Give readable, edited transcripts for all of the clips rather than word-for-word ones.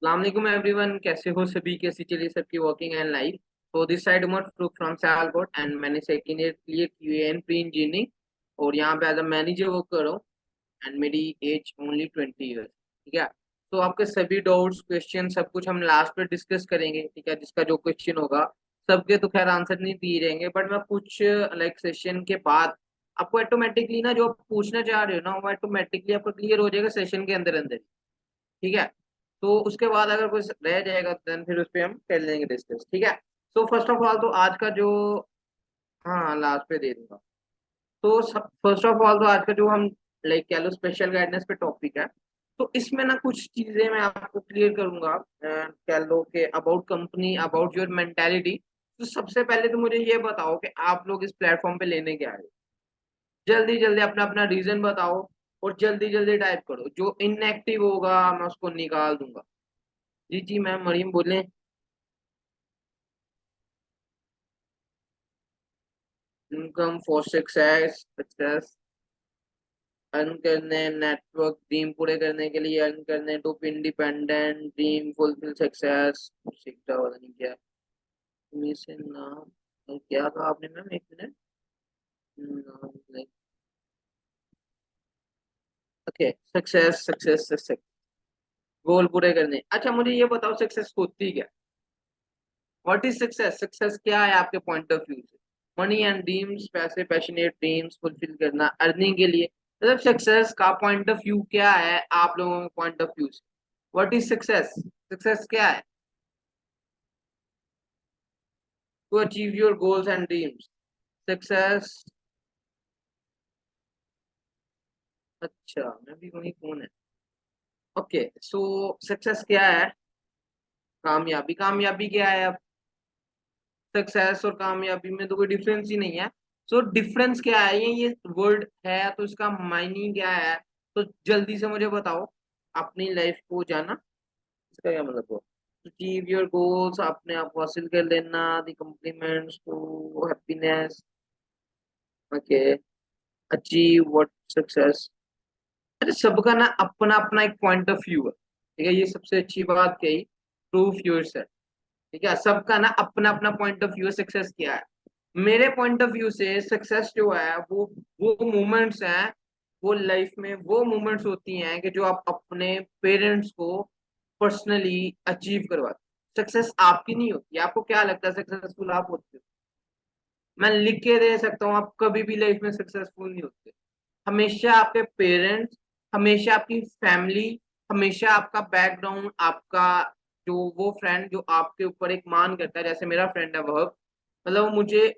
Assalamualaikum everyone, कैसे हो सभी? कैसी चलिए सबकी वर्किंग एंड लाइफ? तो this side Umar Farooq from Sialkot and मैंने second year clear QA and pre engineering और यहाँ पे एज अ मैनेजर वर्क कर रहा हूँ। एंड मेरी एज ओनली 20 ईयर्स। ठीक है। तो आपके सभी डाउट्स क्वेश्चन सब कुछ हम लास्ट पे डिस्कस करेंगे। ठीक है, जिसका जो क्वेश्चन होगा सबके तो खैर आंसर नहीं दिए रहेंगे, बट मैं कुछ लाइक सेशन के बाद आपको ऑटोमेटिकली ना जो आप पूछना चाह रहे हो ना वो ऑटोमेटिकली आपको क्लियर हो जाएगा सेशन के अंदर अंदर। ठीक है। तो उसके बाद अगर कुछ रह जाएगा देन फिर उस पर हम कर लेंगे डिस्कस। ठीक है। तो फर्स्ट ऑफ ऑल तो आज का जो, हाँ लास्ट पे दे दूंगा। तो फर्स्ट ऑफ ऑल तो आज का जो हम लाइक कह लो स्पेशल गाइडेंस पे टॉपिक है। तो इसमें ना कुछ चीजें मैं आपको क्लियर करूंगा, कह लो कि about company about your mentality. तो सबसे पहले तो मुझे ये बताओ कि आप लोग इस प्लेटफॉर्म पे लेने क्या आए हो। जल्दी जल्दी अपना अपना रीजन बताओ और जल्दी जल्दी टाइप करो। जो इनएक्टिव होगा मैं उसको निकाल दूंगा। जी जी मैम, मरीम बोले। Income for success, success earn करने, नेटवर्क ड्रीम पूरे करने के लिए अर्न करने, to be independent, dream fulfil success, सीखता वाला नहीं क्या मिशन नाम क्या कहा आपने मैम? एक minute. Okay, success success success goal पूरे करने। अच्छा मुझे ये बताओ सक्सेस होती क्या? What is success? सक्सेस क्या है आपके पॉइंट ऑफ व्यू से? मनी एंड ड्रीम्स, पैसे, पैशनेट ड्रीम्स फुलफिल करना अर्निंग के लिए, मतलब सक्सेस का पॉइंट ऑफ व्यू क्या है आप लोगों के पॉइंट ऑफ व्यू से? What is success? सक्सेस क्या है? To achieve your goals and dreams, success. अच्छा मैं भी वही कौन है। ओके सो सक्सेस क्या है? कामयाबी। कामयाबी क्या है? सक्सेस और कामयाबी में तो कोई डिफरेंस ही नहीं है। सो डिफरेंस क्या है? ये वर्ड है तो इसका मायने क्या है? तो जल्दी से मुझे बताओ। अपनी लाइफ को जाना, इसका क्या मतलब हुआ? अचीव योर गोल्स, अपने आप को हासिल कर लेना, the compliments to happiness. Okay, achieve what success. अरे सबका ना अपना अपना एक पॉइंट ऑफ व्यू है। ठीक है, ये सबसे अच्छी बात कही। Proof yourself. ठीक है, सबका ना अपना अपना पॉइंट ऑफ व्यू है सक्सेस क्या है। मेरे पॉइंट ऑफ व्यू से सक्सेस जो है वो मोमेंट्स हैं। वो लाइफ में वो मोमेंट्स होती हैं कि जो आप अपने पेरेंट्स को पर्सनली अचीव करवाते। सक्सेस आपकी नहीं होती। आपको क्या लगता है सक्सेसफुल आप होते हो? मैं लिख के दे सकता हूँ आप कभी भी लाइफ में सक्सेसफुल नहीं होते। हमेशा आपके पेरेंट्स, हमेशा आपकी फैमिली, हमेशा आपका बैकग्राउंड, आपका जो वो फ्रेंड जो आपके ऊपर एक मान करता है, जैसे मेरा फ्रेंड है वह, मतलब वो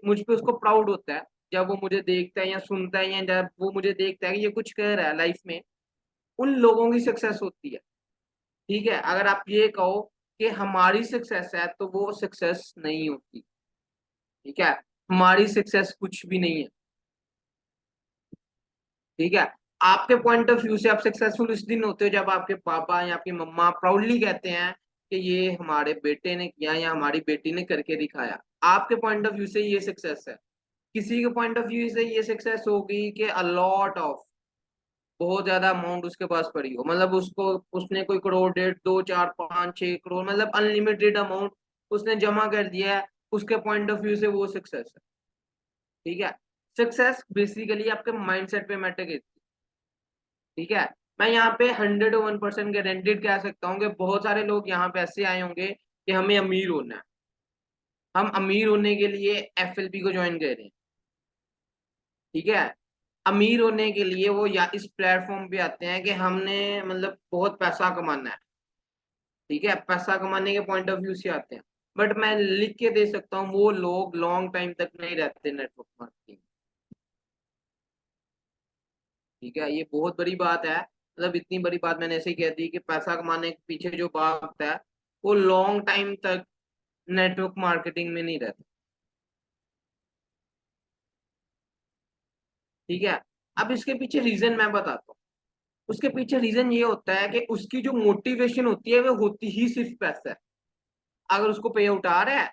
मुझ पे उसको प्राउड होता है जब वो मुझे देखता है या सुनता है या जब वो मुझे देखता है कि ये कुछ कर रहा है लाइफ में। उन लोगों की सक्सेस होती है। ठीक है, अगर आप ये कहो कि हमारी सक्सेस है तो वो सक्सेस नहीं होती। ठीक है, हमारी सक्सेस कुछ भी नहीं है। ठीक है, आपके पॉइंट ऑफ व्यू से आप सक्सेसफुल उस दिन होते हो जब आपके पापा या आपकी मम्मा प्राउडली कहते हैं कि ये हमारे बेटे ने किया या हमारी बेटी ने करके दिखाया। आपके पॉइंट ऑफ व्यू से ये सक्सेस है। किसी के पॉइंट ऑफ व्यू से ये सक्सेस होगी कि अ लॉट ऑफ, बहुत ज्यादा अमाउंट उसके पास पड़ी हो, मतलब उसको उसने कोई करोड़, डेढ़, दो, चार, पांच, 6 करोड़, मतलब अनलिमिटेड अमाउंट उसने जमा कर दिया है। उसके पॉइंट ऑफ व्यू से वो सक्सेस है। ठीक है, सक्सेस बेसिकली आपके माइंडसेट पे मैटर करती है। ठीक है, मैं यहाँ पे 101% गारंटेड कह सकता हूँ कि बहुत सारे लोग यहाँ पे ऐसे आए होंगे कि हमें अमीर होना है। हम अमीर होने के लिए एफएलपी को ज्वाइन कर रहे हैं। ठीक है, अमीर होने के लिए वो या इस प्लेटफॉर्म पे आते हैं कि हमने मतलब बहुत पैसा कमाना है। ठीक है, पैसा कमाने के पॉइंट ऑफ व्यू से आते हैं। बट मैं लिख के दे सकता हूँ वो लोग लॉन्ग टाइम तक नहीं रहते नेटवर्क मार्केटिंग। ठीक है, ये बहुत बड़ी बात है। मतलब इतनी बड़ी बात मैंने ऐसे ही कह दी कि पैसा कमाने के पीछे जो भागता है वो लॉन्ग टाइम तक नेटवर्क मार्केटिंग में नहीं रहता। ठीक है, अब इसके पीछे रीजन मैं बताता हूँ। उसके पीछे रीजन ये होता है कि उसकी जो मोटिवेशन होती है वो होती ही सिर्फ पैसा है। अगर उसको पे आउट आ रहा है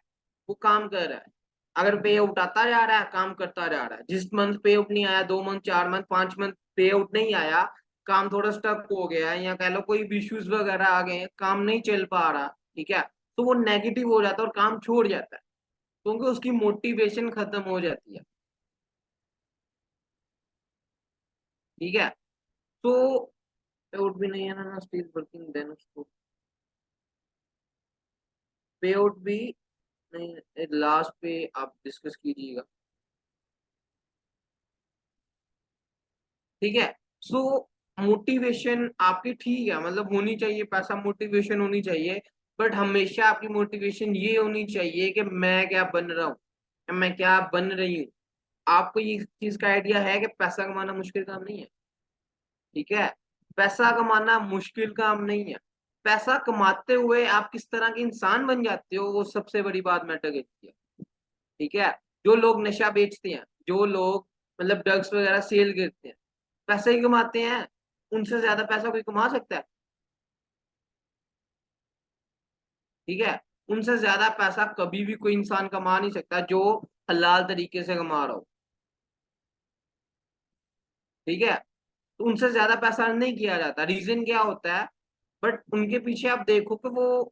वो काम कर रहा है। अगर पे आउट आता जा रहा है काम करता जा रहा है। जिस मंथ पे आउट नहीं आया, 2 मंथ, 4 मंथ, 5 मंथ पे आउट नहीं आया, काम थोड़ा स्टक हो गया है, या कह लो कोई भी इश्यूज वगैरह आ गए हैं, काम नहीं चल पा रहा, ठीक है, तो वो नेगेटिव हो जाता है और काम छोड़ जाता है, क्योंकि उसकी मोटिवेशन खत्म हो जाती है। ठीक है, तो पे आउट भी नहीं है ना, स्टिल वर्किंग, देन उसको पे आउट भी नहीं, लास्ट पे आप डिस्कस कीजिएगा। ठीक है, सो मोटिवेशन आपकी ठीक है, मतलब होनी चाहिए, पैसा मोटिवेशन होनी चाहिए, बट हमेशा आपकी मोटिवेशन ये होनी चाहिए कि मैं क्या बन रहा हूँ, या मैं क्या बन रही हूँ। आपको ये चीज का आइडिया है कि पैसा कमाना मुश्किल काम नहीं है। ठीक है, पैसा कमाना मुश्किल काम नहीं है। पैसा कमाते हुए आप किस तरह के इंसान बन जाते हो, वो सबसे बड़ी बात मैटर करती है। ठीक है, जो लोग नशा बेचते हैं, जो लोग मतलब ड्रग्स वगैरह सेल करते हैं, पैसे ही कमाते हैं, उनसे ज्यादा पैसा कोई कमा सकता है? ठीक है, उनसे ज्यादा पैसा कभी भी कोई इंसान कमा नहीं सकता जो हलाल तरीके से कमा रहा हो। ठीक है, तो उनसे ज्यादा पैसा अर्न नहीं किया जाता, रीजन क्या होता है? बट उनके पीछे आप देखो कि वो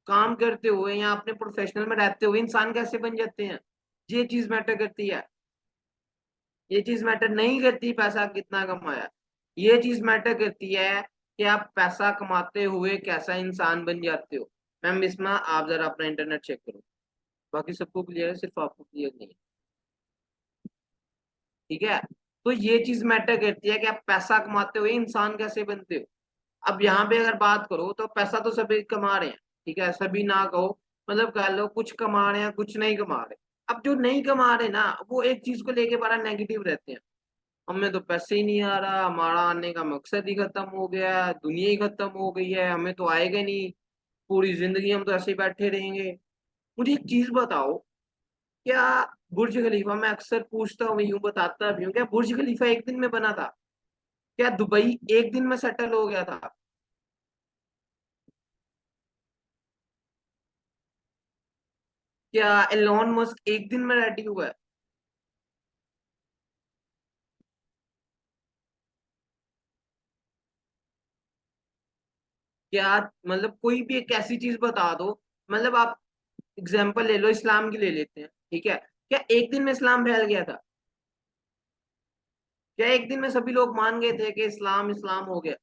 काम करते हुए या अपने प्रोफेशनल में रहते हुए इंसान कैसे बन जाते हैं। ये चीज मैटर करती है। ये चीज मैटर नहीं करती पैसा कितना कमाया, ये चीज मैटर करती है कि आप पैसा कमाते हुए कैसा इंसान बन जाते हो। मैम बिस्मा, आप जरा अपना इंटरनेट चेक करो, बाकी सबको क्लियर है, सिर्फ आपको क्लियर नहीं है। ठीक है, तो ये चीज मैटर करती है कि आप पैसा कमाते हुए इंसान कैसे बनते हो। अब यहाँ पे अगर बात करो तो पैसा तो सभी कमा रहे हैं, ठीक है, सभी ना कहो, मतलब कह लो कुछ कमा रहे हैं, कुछ नहीं कमा रहे। अब जो नहीं कमा रहे ना, वो एक चीज को लेके बड़ा नेगेटिव रहते हैं, हमें तो पैसे ही नहीं आ रहा, हमारा आने का मकसद ही खत्म हो गया, दुनिया ही खत्म हो गई है, हमें तो आएगा नहीं, पूरी जिंदगी हम तो ऐसे ही बैठे रहेंगे। मुझे एक चीज बताओ, क्या बुर्ज खलीफा, मैं अक्सर पूछता हूँ, यूं बताता भी हूँ, क्या बुर्ज खलीफा एक दिन में बना था? क्या दुबई एक दिन में सेटल हो गया था? क्या एलोन मस्क एक दिन में रेडी हुआ है? क्या मतलब कोई भी एक ऐसी चीज बता दो, मतलब आप एग्जाम्पल ले लो, इस्लाम की ले लेते हैं, ठीक है, क्या एक दिन में इस्लाम फैल गया था? क्या एक दिन में सभी लोग मान गए थे कि इस्लाम इस्लाम हो गया?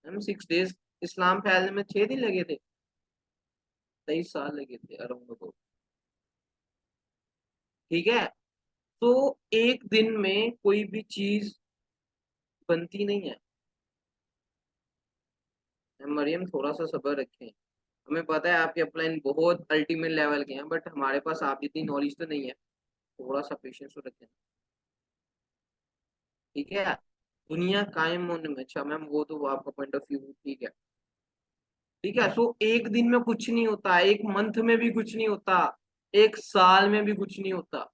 हम 6 डेज, इस्लाम फैलने में 6 दिन लगे थे, 23 साल लगे थे अरब को। ठीक है, तो एक दिन में कोई भी चीज बनती नहीं है। मरियम थोड़ा सा सब्र रखें, हमें पता है आपके अपलाइन बहुत अल्टीमेट लेवल के हैं, बट हमारे पास आप जितनी नॉलेज तो नहीं है, थोड़ा सा पेशेंस तो रखें। ठीक है, दुनिया कायम होने में, अच्छा मैम वो तो आपका पॉइंट ऑफ व्यू ठीक है। ठीक है, सो एक दिन में कुछ नहीं होता, एक मंथ में भी कुछ नहीं होता, एक साल में भी कुछ नहीं होता।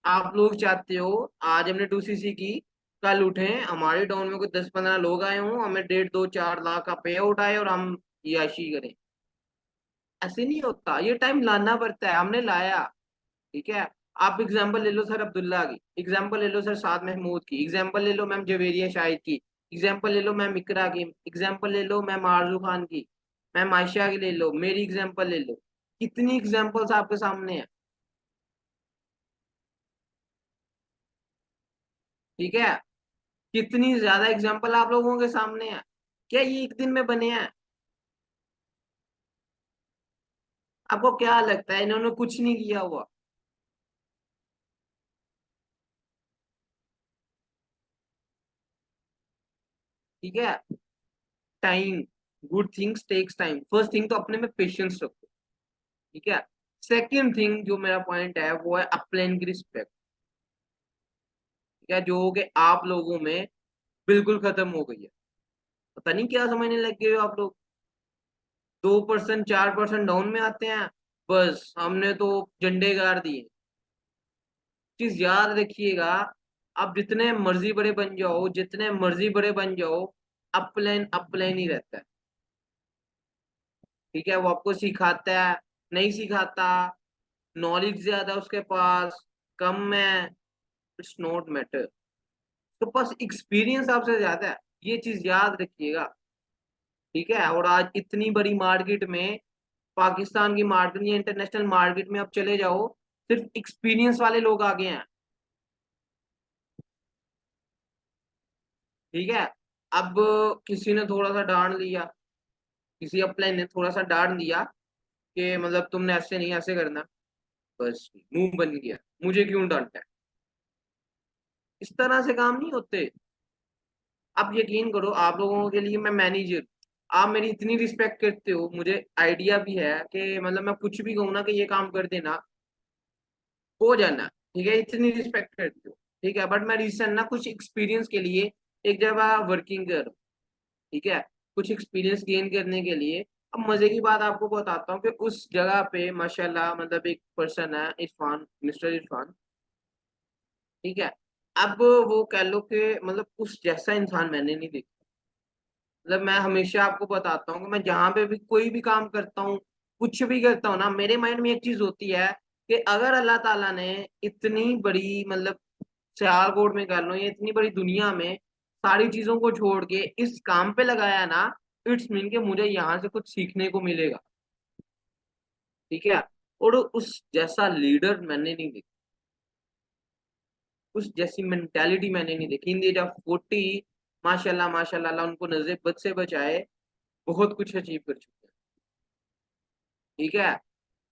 आप लोग चाहते हो आज हमने 2cc की, कल उठे हमारे डाउन में कोई 10-15 लोग आए हों, हमें 1.5-2-4 लाख का पे आउट आए और हम याशी करें। ऐसे नहीं होता, ये टाइम लाना पड़ता है, हमने लाया। ठीक है, आप एग्जाम्पल ले लो सर अब्दुल्ला की, एग्जाम्पल ले लो सर साद महमूद की, एग्जाम्पल ले लो मैम जवेरिया शाहिद की, एग्जाम्पल ले लो मैम इकरा की, एग्जाम्पल ले लो मैम आरजू खान की, मैम आयशा की ले लो, मेरी एग्जाम्पल ले लो। कितनी एग्जाम्पल्स आपके सामने है। ठीक है, कितनी ज्यादा एग्जाम्पल आप लोगों के सामने है। क्या ये एक दिन में बने हैं? आपको क्या लगता है इन्होंने कुछ नहीं किया हुआ? ठीक है, time, good things takes time, first thing तो अपने में पेशेंस रखो। ठीक है, सेकंड थिंग जो मेरा पॉइंट है वो है अपलाइन की रिस्पेक्ट। ठीक है, जो कि आप लोगों में बिल्कुल खत्म हो गई है, पता नहीं क्या समझने लग गए हो आप लोग। 2% 4% डाउन में आते हैं, बस हमने तो झंडे गाड़ दिए। चीज याद रखिएगा, आप जितने मर्जी बड़े बन जाओ, जितने मर्जी बड़े बन जाओ, अपलाइन अपलाइन ही रहता है। ठीक है, वो आपको सिखाता है, नहीं सिखाता, नॉलेज ज्यादा उसके पास, कम है, इट्स नॉट मैटर। तो पास एक्सपीरियंस आपसे ज्यादा है, ये चीज याद रखिएगा। ठीक है, और आज इतनी बड़ी मार्केट में, पाकिस्तान की मार्केट या इंटरनेशनल मार्केट में आप चले जाओ, सिर्फ एक्सपीरियंस वाले लोग आगे हैं। ठीक है। अब किसी ने थोड़ा सा डांट लिया, किसी अपलाइन ने थोड़ा सा डांट दिया कि मतलब तुमने ऐसे नहीं ऐसे करना, बस मुंह बन गया, मुझे क्यों डांटा है। इस तरह से काम नहीं होते। आप यकीन करो, आप लोगों के लिए मैं मैनेजर, आप मेरी इतनी रिस्पेक्ट करते हो, मुझे आइडिया भी है कि मतलब मैं कुछ भी कहूँ ना कि ये काम कर देना, हो जाना। ठीक है, इतनी रिस्पेक्ट करते हो। ठीक है, बट मैं रिसेंट ना कुछ एक्सपीरियंस के लिए एक जगह वर्किंग कर, ठीक है, कुछ एक्सपीरियंस गेन करने के लिए। अब मजे की बात आपको बताता हूँ कि उस जगह पे माशाल्लाह मतलब एक पर्सन है, इरफान, मिस्टर इरफान। ठीक है। अब वो कह लो कि मतलब उस जैसा इंसान मैंने नहीं देखा। मतलब मैं हमेशा आपको बताता हूँ कि मैं जहां पे भी कोई भी काम करता हूँ, कुछ भी करता हूँ ना, मेरे माइंड में एक चीज होती है कि अगर अल्लाह ताला ने इतनी बड़ी मतलब सियालकोट में कर लो या इतनी बड़ी दुनिया में सारी चीजों को छोड़ के इस काम पे लगाया है ना, इट्स मीन के मुझे यहाँ से कुछ सीखने को मिलेगा। ठीक है। और उस जैसा लीडर मैंने नहीं देखा, उस जैसी मेंटेलिटी मैंने नहीं देखी इन द एज ऑफ 40। माशाल्लाह माशाल्लाह, अल्लाह उनको नजर बद से बचाए, बहुत कुछ अचीव कर चुके हैं। ठीक है।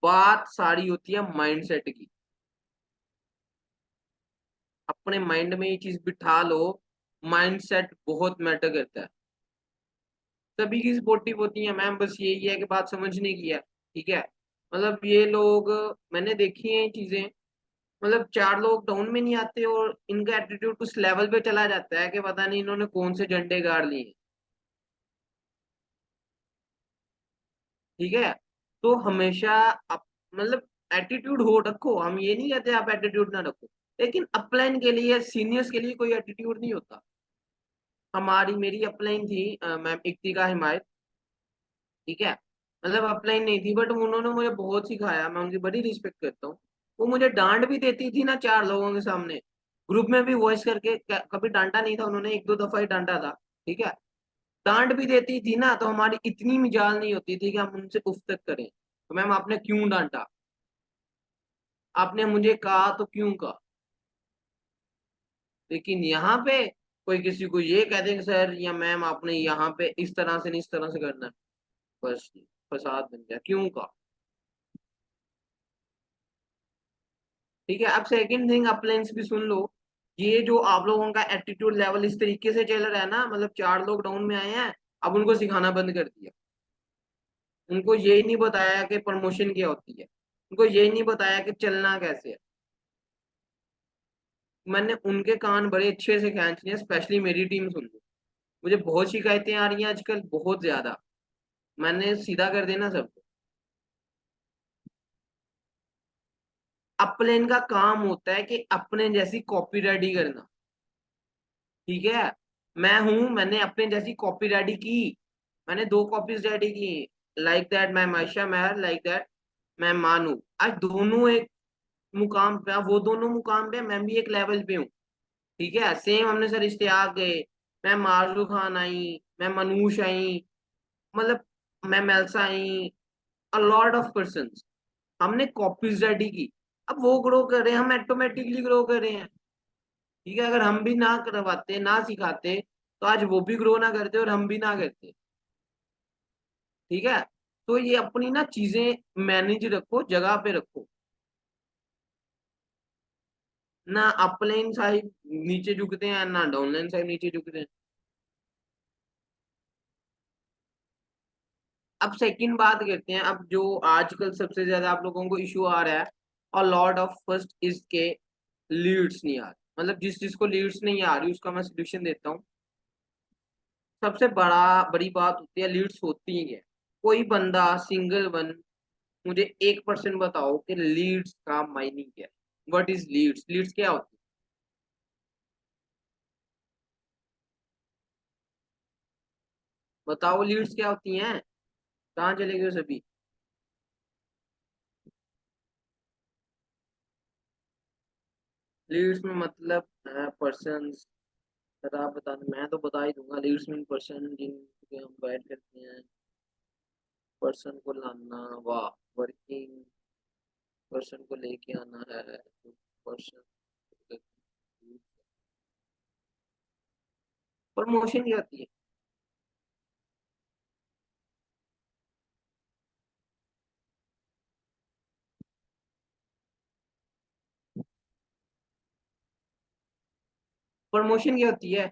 बात सारी होती है माइंडसेट की। अपने माइंड में ये चीज बिठा लो, माइंडसेट बहुत मैटर करता है। सभी की सपोर्टिव होती है मैम, बस यही है कि बात समझने की है। ठीक है। मतलब ये लोग, मैंने देखी है ये चीजें, मतलब चार लोग डाउन में नहीं आते और इनका एटीट्यूड उस लेवल पे चला जाता है कि पता नहीं इन्होंने कौन से झंडे गाड़ लिए हैं। ठीक है। तो हमेशा मतलब एटीट्यूड हो रखो, हम ये नहीं कहते आप एटीट्यूड ना रखो, लेकिन अपलाइन के लिए, सीनियर्स के लिए कोई एटीट्यूड नहीं होता। हमारी मेरी अपलाइन थी मैम इक्तिका हिमायत। ठीक है। मतलब अपलाइन नहीं थी बट उन्होंने मुझे बहुत सिखाया, मैं उनकी बड़ी रिस्पेक्ट करता हूँ। वो मुझे डांट भी देती थी ना चार लोगों के सामने, ग्रुप में भी वॉइस करके, कभी डांटा नहीं था उन्होंने, एक दो दफा ही डांटा था। ठीक है। डांट भी देती थी ना तो हमारी इतनी मिजाल नहीं होती थी कि हम उनसे उफ तक करें, तो मैम आपने क्यों डांटा, आपने मुझे कहा तो क्यों कहा। लेकिन यहाँ पे कोई किसी को ये कह देंगे सर या मैम आपने यहाँ पे इस तरह से नहीं इस तरह से करना है, बस फसाद बन गया, क्यों कहा। ठीक है। अब सेकंड थिंग, अपलाइंस भी सुन लो। ये जो आप लोगों का एटीट्यूड लेवल इस तरीके से चल रहा है ना, मतलब चार लोग डाउन में आए हैं, अब उनको सिखाना बंद कर दिया। उनको यही नहीं बताया कि प्रमोशन क्या होती है, उनको यही नहीं बताया कि चलना कैसे है। मैंने उनके कान बड़े अच्छे से खींच लिए, स्पेशली मेरी टीम सुन लो। मुझे बहुत शिकायतें आ रही हैं आजकल, बहुत ज्यादा। मैंने सीधा कर देना सबको। अपलेन का काम होता है कि अपने जैसी कॉपी रेडी करना। ठीक है। मैं हूं, मैंने अपने जैसी कॉपी रेडी की, मैंने दो कॉपीज रेडी की। Like that ma'am Ayesha Mehar, like that ma'am Manu. आज दोनों एक मुकाम पे, वो दोनों मुकाम पे, मैं भी एक लेवल पे हूँ। ठीक है। सेम हमने सर इश्तियाक गए, मैम मारू खान आई, मैम मनूष आई, मतलब ma'am Elsa I, a lot of person. हमने कॉपीज रेडी की। अब वो ग्रो कर रहे हैं, हम ऑटोमेटिकली ग्रो कर रहे हैं। ठीक है। अगर हम भी ना करवाते ना सिखाते तो आज वो भी ग्रो ना करते और हम भी ना करते। ठीक है। तो ये अपनी ना चीजें मैनेज रखो, जगह पे रखो ना। अपलाइन साहिब नीचे झुकते हैं ना डाउनलाइन साहिब नीचे झुकते हैं। अब सेकंड बात करते हैं, अब जो आजकल सबसे ज्यादा आप लोगों को इशू आ रहा है, और लॉर्ड ऑफ फर्स्ट इज के लीड्स नहीं आ रही। मतलब जिस जिसको लीड्स नहीं आ रही उसका मैं सोल्यूशन देता हूँ। सबसे बड़ी बात होती है, लीड्स होती ही है। कोई बंदा सिंगल वन मुझे 1% बताओ कि लीड्स का मायने क्या है, व्हाट इज लीड्स, लीड्स क्या होती है, बताओ लीड्स क्या होती हैं, कहाँ चले गए सभी। लीड्स में मतलब पर्सन, सर आप बता दें, मैं तो बता ही दूंगा। लीड्स मीन पर्सन जिनके हम गाइड करते हैं, पर्सन को लाना, वाह, वर्किंग पर्सन को लेके आना है, पर्सन। प्रमोशन क्या होती है? प्रमोशन क्या होती है?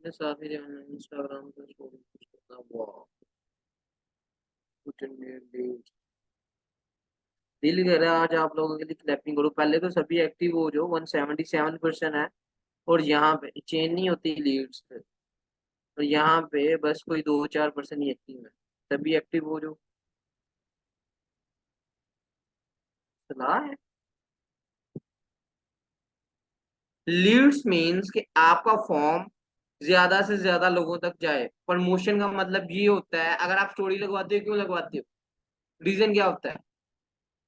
मैं साथ ही इंस्टाग्राम पे स्टोरी पोस्ट करना, वाह, कुछ नहीं। दिल कर रहा है आज आप लोगों के लिए क्लैपिंग करूं। पहले तो सभी एक्टिव हो जो, 177% है। और यहाँ पे चेंज नहीं होती लीड्स पे। और यहाँ पे बस कोई 2-4% ही एक्टिव है। सभी एक्टिव हो जो। सलाह है। लीड्स मीन्स कि आपका फॉर्म ज्यादा से ज्यादा लोगों तक जाए। प्रमोशन का मतलब ये होता है, अगर आप स्टोरी लगवाते हो, क्यों लगवाते हो? रीजन क्या होता है?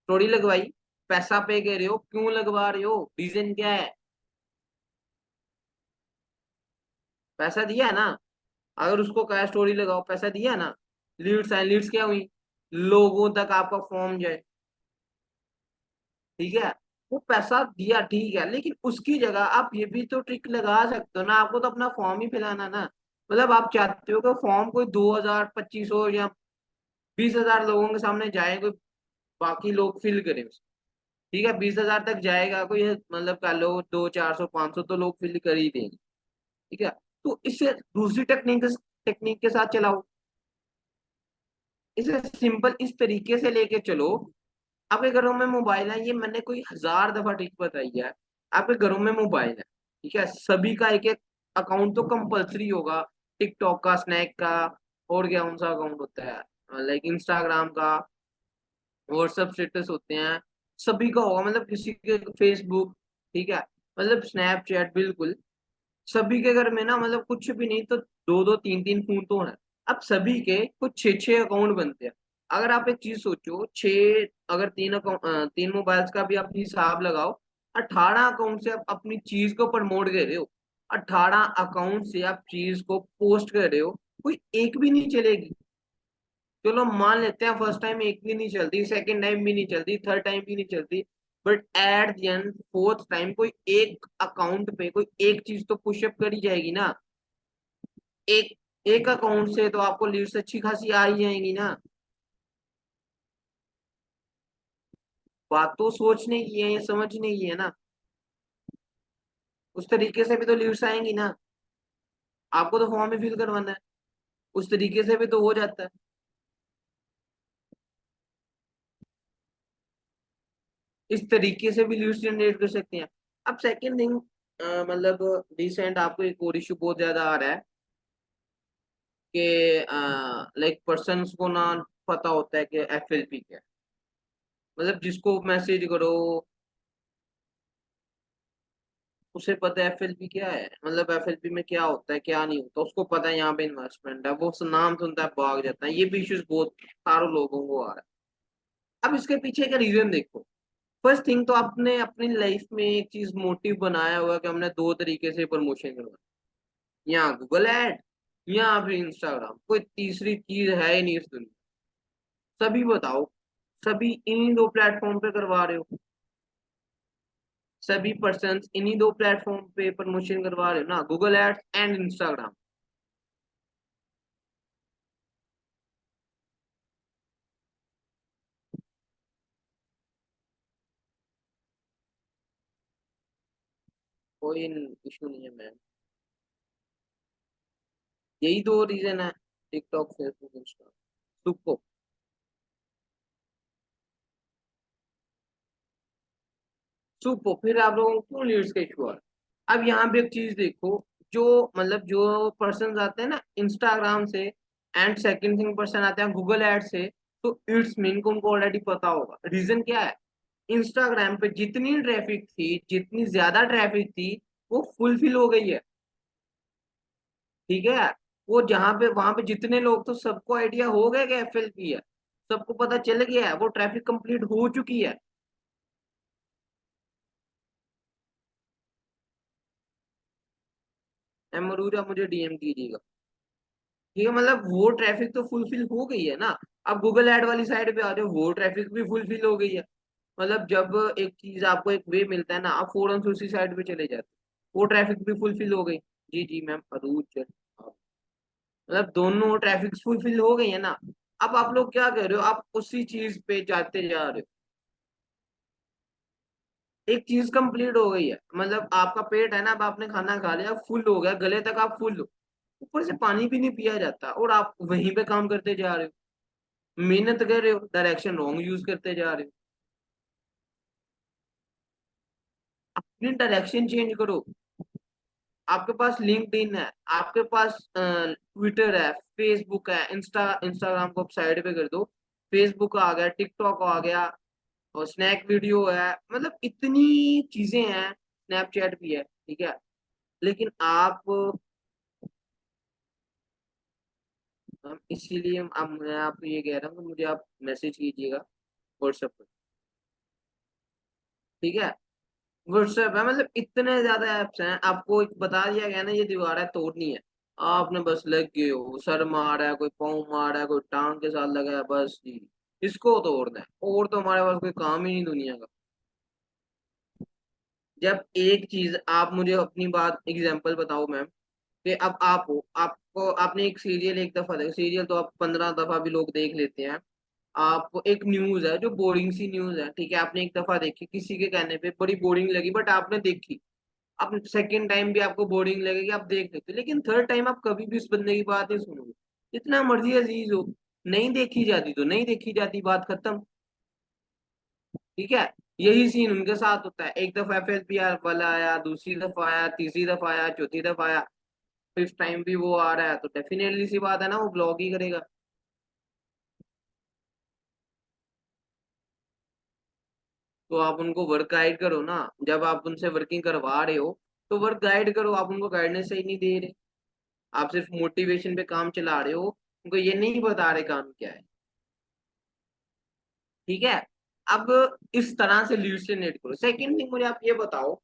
स्टोरी लगवाई, पैसा पे कर रहे हो, क्यों लगवा रहे हो? रीजन क्या है? पैसा दिया है ना। अगर उसको कहा स्टोरी लगाओ, पैसा दिया है ना। लीड्स है, लीड्स क्या हुई? लोगों तक आपका फॉर्म जाए। ठीक है। वो पैसा दिया ठीक है, लेकिन उसकी जगह आप ये भी तो ट्रिक लगा सकते हो ना। आपको तो अपना फॉर्म ही फिलाना ना। मतलब आप चाहते हो कि फॉर्म कोई 2000, 2500 या 20,000 लोगों के सामने जाए, कोई बाकी लोग फिल करें उसे। ठीक है, 20,000 तक जाएगा कोई, मतलब कह लो 200, 400, 500 तो लोग फिल कर ही देंगे। ठीक है। तो इससे दूसरी टेक्निक टेक्निक के साथ चलाओ। इसे सिंपल इस तरीके से लेके चलो। आपके घरों में मोबाइल है, ये मैंने कोई 1000 दफा ट्रिक बताई है। आपके घरों में मोबाइल है, ठीक है, सभी का एक एक अकाउंट तो कंपलसरी होगा। टिकटॉक का, स्नैक का, और क्या कौन सा अकाउंट होता है, लाइक इंस्टाग्राम का, व्हाट्सएप स्टेटस होते हैं। सभी का होगा, मतलब किसी के फेसबुक, ठीक है, मतलब स्नैपचैट, बिल्कुल। सभी के घर में ना, मतलब कुछ भी नहीं तो 2-2, 3-3 फोन तो है। अब सभी के कुछ 6-6 अकाउंट बनते हैं। अगर आप एक चीज सोचो, छह, अगर तीन अकाउंट, तीन मोबाइल्स का भी आप हिसाब लगाओ, 18 अकाउंट से आप अपनी चीज को प्रमोट कर रहे हो। 18 अकाउंट से आप चीज को पोस्ट कर रहे हो, कोई एक भी नहीं चलेगी। चलो मान लेते हैं फर्स्ट टाइम एक भी नहीं चलती, सेकंड टाइम भी नहीं चलती, थर्ड टाइम भी नहीं चलती। But at the end fourth time कोई एक अकाउंट पे कोई एक चीज तो पुशअप करी जाएगी ना। एक एक अकाउंट से तो आपको लीड्स अच्छी खासी आ ही जाएंगी ना। बात तो सोचने की है, ये समझने की है ना। उस तरीके से भी तो लीड्स आएंगी ना। आपको तो फॉर्म ही फिल करवाना है, उस तरीके से भी तो हो जाता है। इस तरीके से भी लीड्स जनरेट कर सकते हैं। अब सेकंड थिंग, मतलब रिसेंट आपको एक और इशू बहुत ज्यादा आ रहा है कि लाइक पर्सन्स को ना पता होता है कि एफएलपी क्या है। मतलब जिसको मैसेज करो उसे पता है एफएलपी क्या है, मतलब एफएलपी में क्या होता है क्या नहीं होता, उसको पता है यहाँ पे इन्वेस्टमेंट है, वो नाम सुनता है भाग जाता है। ये भी इश्यूज बहुत सारे लोगों को आ रहा है। अब इसके पीछे का रीजन देखो। फर्स्ट थिंग तो आपने अपनी लाइफ में एक चीज मोटिव बनाया होगा कि हमने दो तरीके से प्रमोशन करवाना, यहाँ गूगल एड, यहाँ फिर इंस्टाग्राम, कोई तीसरी चीज है ही नहीं इस दुनिया। सभी बताओ, सभी इन्हीं दो प्लेटफॉर्म पे करवा रहे हो। सभी पर्सन इन्हीं दो प्लेटफॉर्म पे प्रमोशन करवा रहे हो ना, गूगल एड्स एंड इंस्टाग्राम। कोई इशू नहीं है मैम। यही दो रीजन है, TikTok, Facebook, Instagram. Super. Super, फिर आप लोगों को क्यों लीड्स का इशू आ रहा है? अब यहाँ पे एक चीज देखो, जो मतलब जो पर्सन आते हैं ना इंस्टाग्राम से, एंड सेकंड थिंग पर्सन आते हैं गूगल एड से, तो इट्स मीन को उनको ऑलरेडी पता होगा रीजन क्या है। इंस्टाग्राम पे जितनी ट्रैफिक थी, जितनी ज्यादा ट्रैफिक थी, वो फुलफिल हो गई है। ठीक है। वो जहां पे वहां पे जितने लोग, तो सबको आइडिया हो गया कि एफएलपी है। सबको पता चल गया है, वो ट्रैफिक कंप्लीट हो चुकी है। मैं मरूज, आप मुझे डीएम कीजिएगा। ठीक है, मतलब वो ट्रैफिक तो फुलफिल हो गई है ना। अब गूगल ऐड वाली साइड पे आ जाओ, वो ट्रैफिक भी फुलफिल हो गई है। मतलब जब एक चीज आपको एक वे मिलता है ना, आप फौरन से उसी साइड पे चले जाते हो, वो ट्रैफिक भी फुलफिल हो गई। जी जी मैम, अरूज मतलब दोनों ट्रैफिक फुलफिल हो गई है ना। अब आप लोग क्या कर रहे हो, आप उसी चीज पे जाते जा रहे हो। एक चीज कंप्लीट हो गई है, मतलब आपका पेट है ना, अब आपने खाना खा लिया, फुल हो गया, गले तक आप फुल हो, ऊपर से पानी भी नहीं पिया जाता, और आप वहीं पे काम करते जा रहे हो, मेहनत कर रहे हो, डायरेक्शन रॉन्ग यूज करते जा रहे हो। अपनी डायरेक्शन चेंज करो। आपके पास लिंक्डइन है, आपके पास ट्विटर है, फेसबुक है, इंस्टाग्राम को आप साइड पे कर दो, फेसबुक आ गया, टिकटॉक आ गया, और स्नैक वीडियो है, मतलब इतनी चीजें हैं, स्नैपचैट भी है, ठीक है। लेकिन आप इसीलिए अब मैं आपको ये कह रहा हूँ कि मुझे आप मैसेज कीजिएगा व्हाट्सएप पर, ठीक है। व्हाट्सएप है, मतलब इतने ज्यादा ऐप्स हैं, आपको एक बता दिया गया ना ये दीवार है तोड़नी है, आपने बस लग गए हो, सर मार रहा है कोई, पाँव मार रहा है कोई, टांग के साथ लगा है, बस जी इसको तोड़ना है, और तो हमारे पास कोई काम ही नहीं दुनिया का। जब एक चीज आप मुझे अपनी बात एग्जांपल बताओ मैम, कि अब आप हो, आपको आपने एक सीरियल एक दफा देखा, सीरियल तो आप 15 दफा भी लोग देख लेते हैं। आप एक न्यूज है जो बोरिंग सी न्यूज है, ठीक है, आपने एक दफा देखी, किसी के कहने पे बड़ी बोरिंग लगी, बट आपने देखी। अब सेकंड टाइम भी आपको बोरिंग लगेगी, आप देख लेते, लेकिन थर्ड टाइम आप कभी भी उस बंदे की बात नहीं सुनोगे, जितना मर्जी अजीज हो। नहीं देखी जाती तो नहीं देखी जाती, बात खत्म। ठीक है, यही सीन उनके साथ होता है, एक दफा एफएसबीआर वाला आया, दूसरी दफा आया, तीसरी दफा आया, चौथी दफा आया, फिफ्थ टाइम भी वो आ रहा है, तो डेफिनेटली सी बात है ना, वो ब्लॉग ही करेगा। तो आप उनको वर्क गाइड करो ना, जब आप उनसे वर्किंग करवा रहे हो तो वर्क गाइड करो, आप उनको गाइडेंस सही नहीं दे रहे, आप सिर्फ मोटिवेशन पे काम चला रहे हो, उनको ये नहीं बता रहे काम क्या है। ठीक है, अब इस तरह से लीड जनरेट करो। सेकंड थिंग, मुझे आप ये बताओ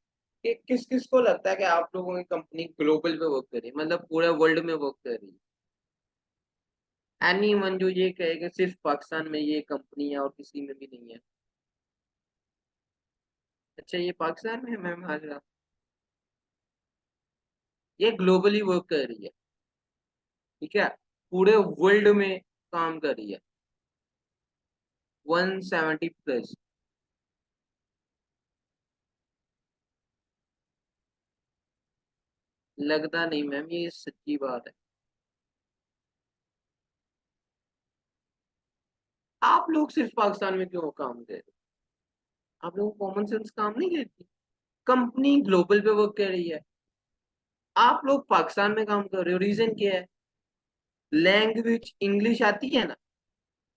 कि किस किस को लगता है कि आप लोगों की कंपनी ग्लोबल पे वर्क कर रही है, मतलब पूरे वर्ल्ड में वर्क कर रही है। एनी वन जो ये कहे कि सिर्फ पाकिस्तान में ये कंपनी है और किसी में भी नहीं है। अच्छा, ये पाकिस्तान में है मैम हाजरा? ये ग्लोबली वर्क कर रही है, ठीक है, पूरे वर्ल्ड में काम कर रही है, 170 प्लस। लगता नहीं मैम, ये सच्ची बात है। आप लोग सिर्फ पाकिस्तान में क्यों काम कर रहे हो? आप लोगों को कॉमन सेंस काम नहीं करती? कंपनी ग्लोबल पे वर्क कर रही है, आप लोग पाकिस्तान में काम कर रहे हो, रीजन क्या है? लैंग्वेज इंग्लिश आती है ना,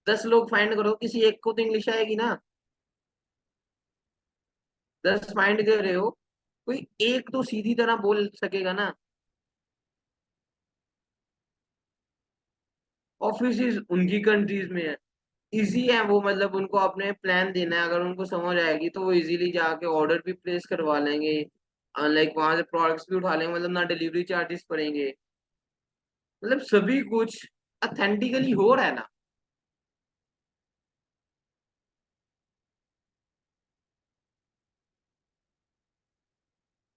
10 लोग फाइंड करो, किसी एक को तो इंग्लिश आएगी ना। 10 फाइंड कर रहे हो, कोई एक तो सीधी तरह बोल सकेगा ना। ऑफिस उनकी कंट्रीज में है, इजी है वो, मतलब उनको अपने प्लान देना है, अगर उनको समझ आएगी तो वो इजीली जाके ऑर्डर भी प्लेस करवा लेंगे, लाइक वहां से प्रोडक्ट्स भी उठा लेंगे, मतलब ना डिलीवरी चार्जेस पड़ेंगे, मतलब सभी कुछ ऑथेंटिकली हो रहा है ना।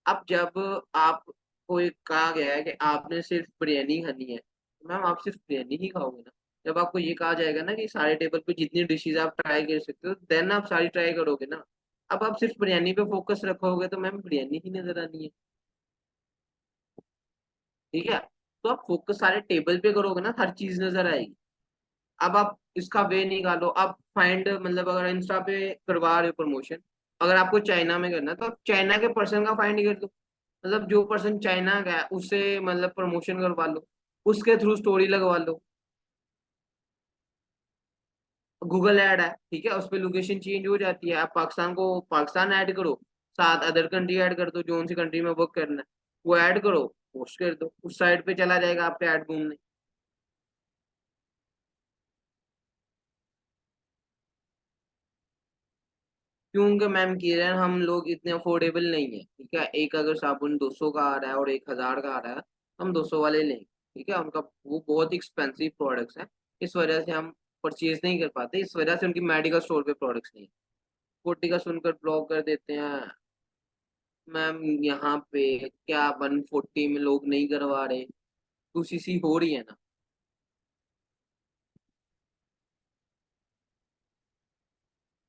अब जब आपको एक कहा गया है कि आपने सिर्फ बिरयानी खानी है, तो मैम आप सिर्फ बिरयानी ही खाओगे ना। जब आपको ये कहा जाएगा ना कि सारे टेबल पे जितनी डिशेज आप ट्राई कर सकते हो, देन आप सारी ट्राई करोगे ना। अब आप सिर्फ बिरयानी पे फोकस रखोगे तो मैम बिरयानी ही नजर आनी है। ठीक है, तो आप फोकस सारे टेबल पे करोगे ना, हर चीज नजर आएगी। अब आप इसका वे निकालो, आप फाइंड, मतलब अगर इंस्टा पे करवा रहे हो प्रमोशन, अगर आपको चाइना में करना है तो आप चाइना के पर्सन का फाइंड कर लो, मतलब जो पर्सन चाइना का है उससे मतलब प्रमोशन करवा लो, उसके थ्रू स्टोरी लगवा लो। गूगल ऐड है, ठीक है, उस पर लोकेशन चेंज हो जाती है, आप पाकिस्तान को पाकिस्तान ऐड करो, साथ अदर कंट्री ऐड कर दो, जो उनसी कंट्री में वर्क करना है वो ऐड करो, पोस्ट कर दो, उस साइड पे चला जाएगा आपका ऐड घूमने। क्योंकि मैम किरण, हम लोग इतने अफोर्डेबल नहीं है, ठीक है, एक अगर साबुन 200 का आ रहा है और 1000 का आ रहा है, हम 200 वाले लेंगे। ठीक है, उनका वो बहुत ही एक्सपेंसिव प्रोडक्ट्स हैं, इस वजह से हम परचेज नहीं कर पाते, इस वजह से उनकी मेडिकल स्टोर पे प्रोडक्ट्स नहीं है। 40 का सुनकर ब्लॉक कर देते हैं। मैम यहाँ पे क्या 140 में लोग नहीं करवा रहे, 2cc हो रही है ना।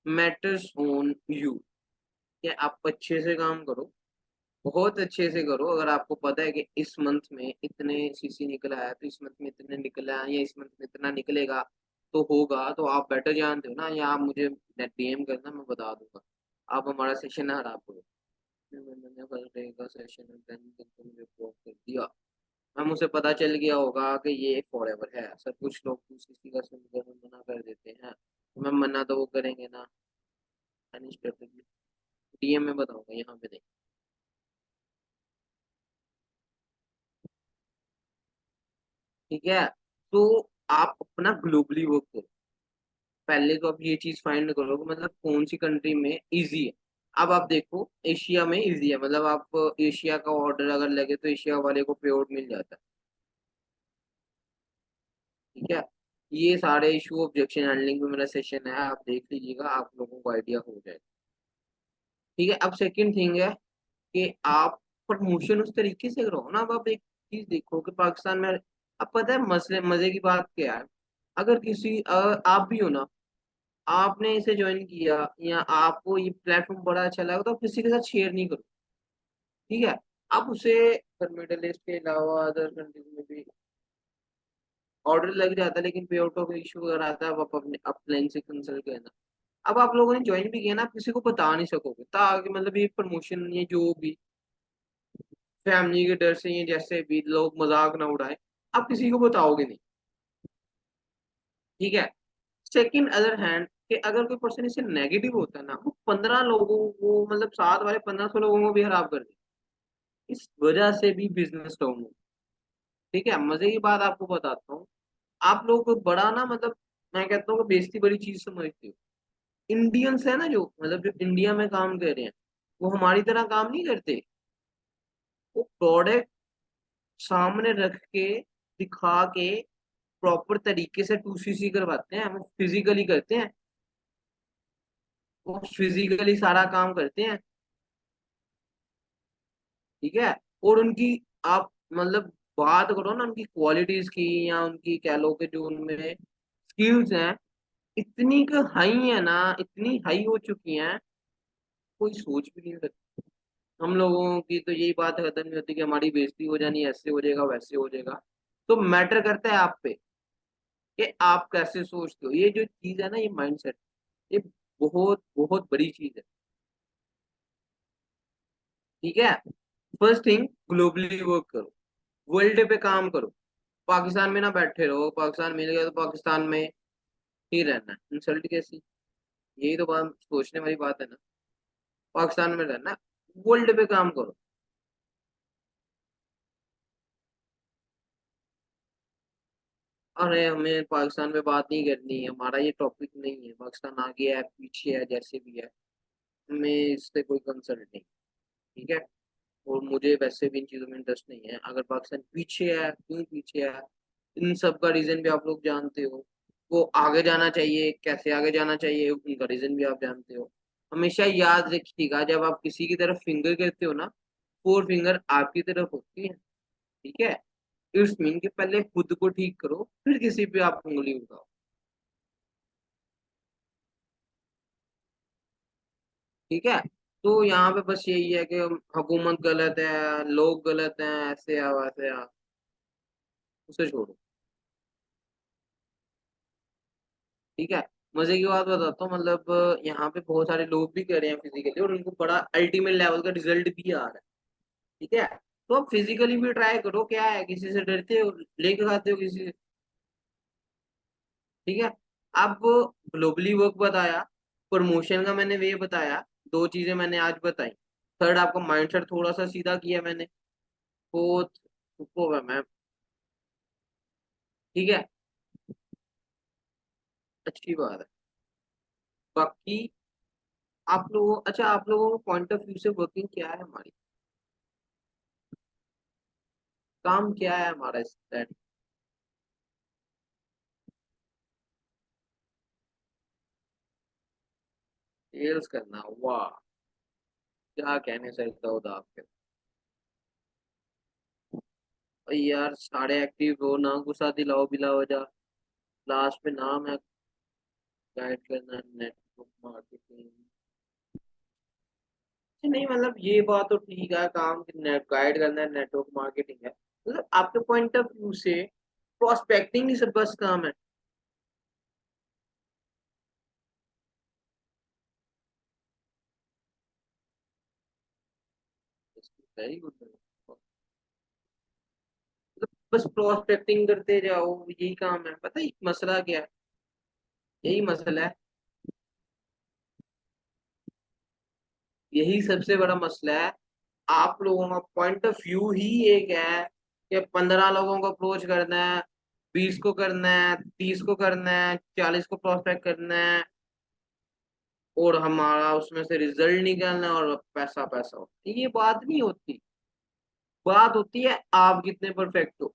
मैटर्स ऑन यू, कि आप अच्छे से काम करो, बहुत अच्छे से करो। अगर आपको पता है कि इस मंथ में इतने सीसी निकला है, तो इस मंथ में इतने निकला है, या इस मंथ में इतना निकलेगा तो होगा, तो आप बेटर जानते हो ना, या आप मुझे डीएम करना, मैं बता दूंगा। आप हमारा सेशन ना खराब करो। मैंने कल डे का सेशन मुझे ब्लॉक कर दिया। हम उसे पता चल गया होगा कि ये फॉरएवर है। सर कुछ लोग सीसी का सुनकर मना कर देते हैं, तो मैं मना तो वो करेंगे ना, डीएम में बताऊंगा, यहाँ पे नहीं। ठीक है, तो आप अपना ग्लोबली वर्क करो। पहले तो आप ये चीज फाइंड करो कि मतलब कौन सी कंट्री में इजी है। अब आप देखो एशिया में इजी है, मतलब आप एशिया का ऑर्डर अगर लगे तो एशिया वाले को पे आउट मिल जाता है। ठीक है, ये सारे इशू ऑब्जेक्शन हैंडलिंग में मेरा सेशन है, आप देख लीजिएगा, आप लोगों को आइडिया हो जाएगा। ठीक है, अब सेकंड थिंग है कि आप प्रमोशन उस तरीके से करो ना। अब आप एक चीज देखो कि पाकिस्तान में, अब पता है मसले मजे की बात क्या है, अगर आप भी हो ना, आपने इसे ज्वाइन किया या आपको ये प्लेटफॉर्म बड़ा अच्छा लगा, तो आप किसी के साथ शेयर नहीं करो। ठीक है, आप उसे, मिडिल ईस्ट के अलावा अदर कंट्रीज में भी ऑर्डर लग जाता है, लेकिन पे आउट ऑफ इशू अगर आता है, आप अपने अपलाइन से कंसल्ट करना। अब आप लोगों ने ज्वाइन भी किया ना, आप किसी को बता नहीं सकोगे, ताकि मतलब ये प्रमोशन, ये जो भी फैमिली के डर से, ये जैसे भी लोग मजाक ना उड़ाए, आप किसी को बताओगे नहीं। ठीक है, सेकंड अदर हैंड, कि अगर कोई पर्सन इससे नेगेटिव होता है ना, वो 15 लोगों को, मतलब साथ वाले 1500 लोगों को भी खराब कर दे, इस वजह से भी बिजनेस डाउन हो। ठीक है, मजे की बात आपको बताता हूँ। आप लोग को बड़ा ना, मतलब मैं कहता हूँ कि बेइज्जती बड़ी चीज समझते हो। इंडियंस है ना, जो मतलब जो इंडिया में काम कर रहे हैं, वो हमारी तरह काम नहीं करते। वो प्रोडक्ट सामने रख के, दिखा के, प्रॉपर तरीके से 2cc करवाते हैं, वो फिजिकली करते हैं, वो फिजिकली सारा काम करते हैं। ठीक है, और उनकी, आप मतलब बात करो ना उनकी क्वालिटीज की, या उनकी कह लो कि जो उनमें स्किल्स हैं, इतनी हाई है ना, इतनी हाई हो चुकी हैं, कोई सोच भी नहीं सकता। हम लोगों की तो यही बात खत्म नहीं होती कि हमारी बेइज्जती हो जानी, ऐसे हो जाएगा वैसे हो जाएगा। तो मैटर करता है आप पे कि आप कैसे सोचते हो। ये जो चीज है ना, ये माइंडसेट, ये बहुत बहुत बड़ी चीज है। ठीक है, फर्स्ट थिंग, ग्लोबली वर्क करो, वर्ल्ड पे काम करो। पाकिस्तान में ना बैठे रहो, पाकिस्तान मिल गया तो पाकिस्तान में ही रहना है, इंसल्ट कैसी। यही तो बात सोचने वाली बात है ना, पाकिस्तान में रहना, वर्ल्ड पे काम करो। अरे हमें पाकिस्तान में बात नहीं करनी है, हमारा ये टॉपिक नहीं है, पाकिस्तान आगे है पीछे है जैसे भी है, हमें इससे कोई कंसर्न नहीं। ठीक है, और मुझे वैसे भी इन चीज़ों में इंटरेस्ट नहीं है। अगर पाकिस्तान पीछे है, क्यों पीछे है, इन सब का रीजन भी आप लोग जानते हो। वो आगे जाना चाहिए, कैसे आगे जाना चाहिए, उनका रीजन भी आप जानते हो। हमेशा याद रखिएगा, जब आप किसी की तरफ फिंगर करते हो ना, 4 फिंगर आपकी तरफ होती है। ठीक है, इट्स मीन कि पहले खुद को ठीक करो, फिर किसी पे आप उंगली उठाओ। ठीक है, तो यहाँ पे बस यही है कि हुकूमत गलत है, लोग गलत हैं, ऐसे आ वैसे आ, उसे छोड़ो। ठीक है, मजे की बात बताता हूँ, मतलब यहाँ पे बहुत सारे लोग भी कर रहे हैं फिजिकली, और उनको बड़ा अल्टीमेट लेवल का रिजल्ट भी आ रहा है। ठीक है, तो आप फिजिकली भी ट्राई करो, क्या है, किसी से डरते हो, लेके खाते हो किसी से। ठीक है, अब ग्लोबली वर्क बताया, प्रमोशन का मैंने वे बताया, 2 चीजें मैंने आज बताई। थर्ड, आपका माइंडसेट थोड़ा सा सीधा किया मैंने। फोर्थ, सुपर है मैम। ठीक है, अच्छी बात है। बाकी आप लोगों, अच्छा आप लोगों को पॉइंट ऑफ व्यू से वर्किंग क्या है हमारी। काम क्या है हमारा इस that सेल्स करना, वाह, क्या कहने सर दाऊद आपके। और यार सारे एक्टिव हो ना, गुस्सा दिलाओ बिला वजह, लास्ट में नाम है, गाइड करना, नेटवर्क मार्केटिंग। नहीं मतलब ये बात तो ठीक है, काम गाइड करना है, नेटवर्क मार्केटिंग है, मतलब आपके पॉइंट ऑफ व्यू से प्रोस्पेक्टिंग ही सब बस काम है। Very good. बस प्रोस्पेक्टिंग करते जाओ, यही काम है, पता है मसला क्या है, यही मसला है, यही सबसे बड़ा मसला है। आप लोगों का पॉइंट ऑफ व्यू ही एक है कि 15 लोगों को अप्रोच करना है, 20 को करना है, 30 को करना है, 40 को प्रोस्पेक्ट करना है, और हमारा उसमें से रिजल्ट निकलना है और पैसा पैसा हो, ये बात नहीं होती। बात होती है आप कितने परफेक्ट हो।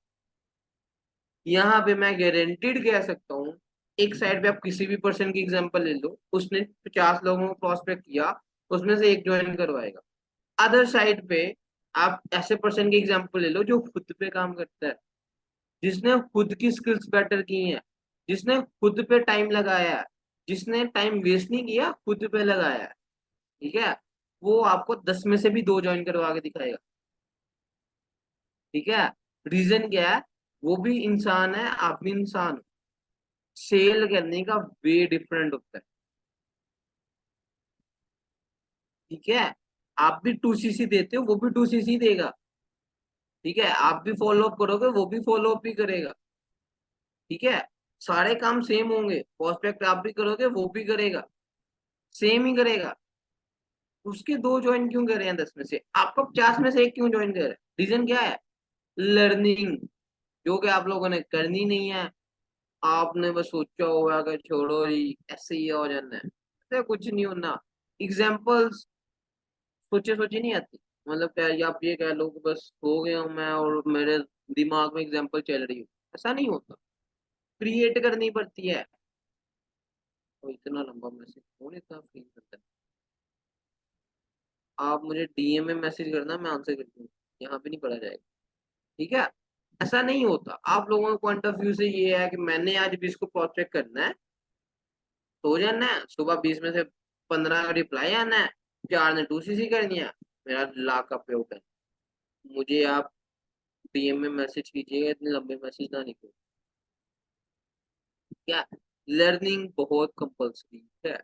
यहाँ पे मैं गारंटीड कह सकता हूँ, एक साइड पे आप किसी भी पर्सन की एग्जांपल ले लो, उसने 50 लोगों को प्रोस्पेक्ट किया, उसमें से एक ज्वाइन करवाएगा। अदर साइड पे आप ऐसे पर्सन की एग्जांपल ले लो जो खुद पे काम करता है, जिसने खुद की स्किल्स बेटर की हैं, जिसने खुद पे टाइम लगाया है, जिसने टाइम वेस्ट नहीं किया, खुद पे लगाया है, ठीक है, वो आपको 10 में से भी 2 ज्वाइन करवा के दिखाएगा। ठीक है, रीजन क्या है, वो भी इंसान है, आप भी इंसान हो, सेल करने का वे डिफरेंट होता है। ठीक है, आप भी 2cc देते हो, वो भी 2cc देगा। ठीक है, आप भी फॉलो अप करोगे, वो भी फॉलो अप भी करेगा। ठीक है, सारे काम सेम होंगे, प्रोस्पेक्ट आप भी करोगे, वो भी करेगा, सेम ही करेगा। उसके 2 ज्वाइन क्यों कर रहे हैं 10 में से, आपको 50 में से एक क्यों ज्वाइन कर रहे हैं, रीजन क्या है, लर्निंग, जो कि आप लोगों ने करनी नहीं है। आपने बस सोचा होगा कि छोड़ो ही, ऐसे ही हो जाना है, ऐसे कुछ नहीं होना। एग्जाम्पल्स सोचे सोचे नहीं आती, मतलब क्या ये आप ये कह लो कि बस हो गया हूँ मैं और मेरे दिमाग में एग्जाम्पल चल रही हूँ, ऐसा नहीं होता, क्रिएट करनी पड़ती है। तो इतना लंबा मैसेज कौन इतना फील करता है। आप मुझे डीएम में मैसेज करना, मैं आंसर कर दूंगा, यहाँ पे नहीं पढ़ा जाएगा। ठीक है, ऐसा नहीं होता। आप लोगों के पॉइंट ऑफ व्यू से ये है कि मैंने आज 20 को प्रोस्पेक्ट करना है, तो जाना है, सुबह 20 में से 15 का रिप्लाई आना है, 4 ने 2cc कर दिया, मेरा लाख का पे है। मुझे आप डीएम में मैसेज कीजिएगा, इतने लंबे मैसेज ना लिखो। क्या, लर्निंग बहुत कंपल्सरी है,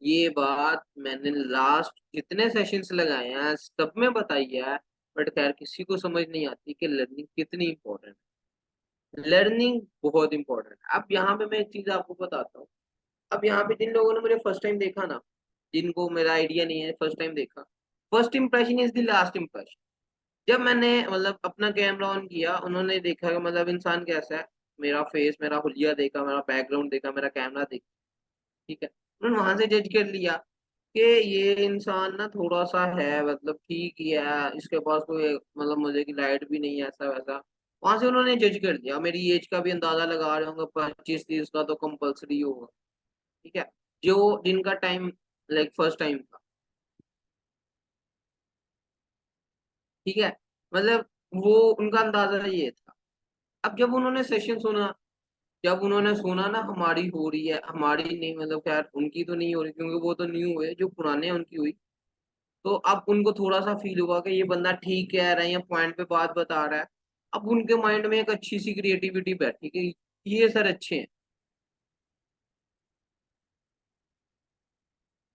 ये बात मैंने लास्ट जितने सेशंस लगाए हैं सब में बताई है, बट खैर किसी को समझ नहीं आती कि लर्निंग कितनी इंपॉर्टेंट है। लर्निंग बहुत इंपॉर्टेंट है। अब यहाँ पे मैं एक चीज आपको बताता हूँ। अब यहाँ पे जिन लोगों ने मुझे फर्स्ट टाइम देखा ना, जिनको मेरा आइडिया नहीं है, फर्स्ट टाइम देखा, first impression is the last impression. जब मैंने मतलब अपना कैमरा ऑन किया, उन्होंने देखा कि मतलब इंसान कैसा है, मेरा फेस, मेरा हुलिया देखा, मेरा बैकग्राउंड देखा, मेरा कैमरा देखा। ठीक है, उन्होंने वहां से जज कर लिया कि ये इंसान ना थोड़ा सा है, मतलब ठीक ही है, इसके पास कोई मतलब मजे की लाइट भी नहीं है, ऐसा वैसा। वहां से उन्होंने जज कर दिया, मेरी एज का भी अंदाजा लगा रहे होंगे, 25-30 का तो कंपलसरी होगा। ठीक है, जो जिनका टाइम लाइक फर्स्ट टाइम था। ठीक है, मतलब वो उनका अंदाजा ये था। अब जब उन्होंने सेशन सुना, जब उन्होंने सुना ना हमारी हो रही है, हमारी नहीं मतलब खैर उनकी तो नहीं हो रही क्योंकि वो तो न्यू हुए, जो पुराने हैं उनकी हुई, तो अब उनको थोड़ा सा फील हुआ कि ये बंदा ठीक कह रहा है या पॉइंट पे बात बता रहा है। अब उनके माइंड में एक अच्छी सी क्रिएटिविटी बैठी कि ये सर अच्छे हैं।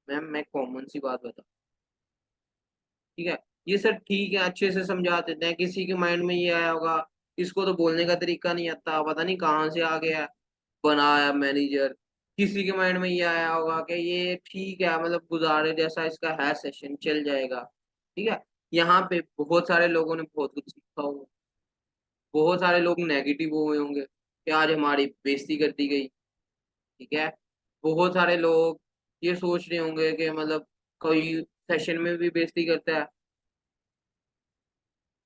मैम मैं कॉमन सी बात बता, ठीक है, ये सर ठीक है, अच्छे से समझा देते हैं, किसी के माइंड में ये आया होगा, इसको तो बोलने का तरीका नहीं आता, पता नहीं कहाँ से आ गया, बनाया मैनेजर। किसी के माइंड में ये आया होगा कि ये ठीक है, मतलब गुजारे जैसा इसका है, सेशन चल जाएगा। ठीक है, यहाँ पे बहुत सारे लोगों ने बहुत कुछ सीखा होगा, बहुत सारे लोग नेगेटिव हुए होंगे कि आज हमारी बेइज्जती कर दी गई। ठीक है, बहुत सारे लोग ये सोच रहे होंगे कि मतलब कोई सेशन में भी बेइज्जती करता है।